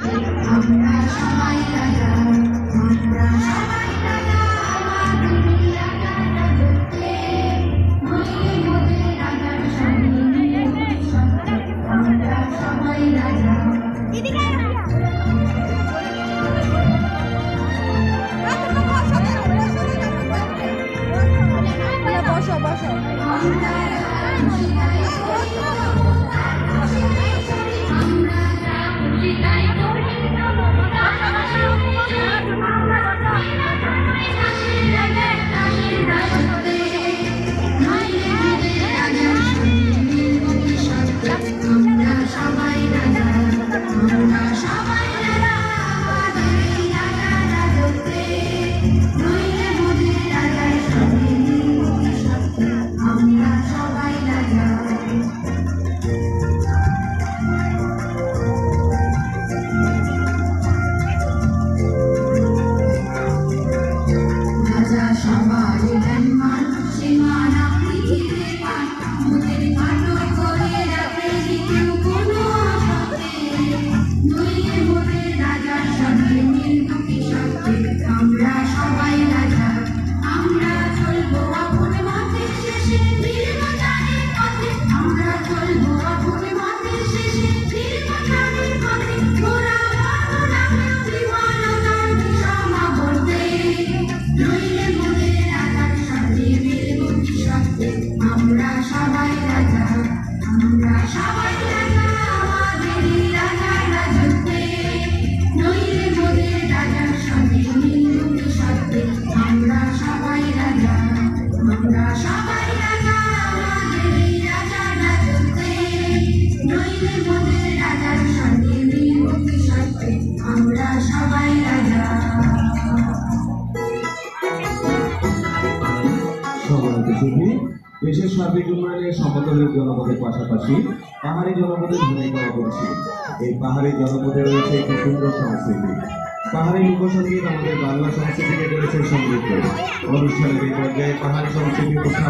আমরা সবাই রাজা, আমরা সবাই রাজা, আমাদের রাজাটা ধরতে নইলে মোদের রাজার সামনে আমরা সবাই রাজা। বসো বসো দেশের সার্বিক উন্নয়নে সমতলের জনপদের পাশাপাশি পাহাড়ি জনপদের ভূমিকা অপরিসীম। এই পাহাড়ি জনপদে রয়েছে একটি সুন্দর সংস্কৃতি। পাহাড়ি লোকসঙ্গীত আমাদের বাংলা সংস্কৃতিকে করেছে সমৃদ্ধ। অনুষ্ঠানের এই পর্যায়ে পাহাড়ি সংস্কৃতি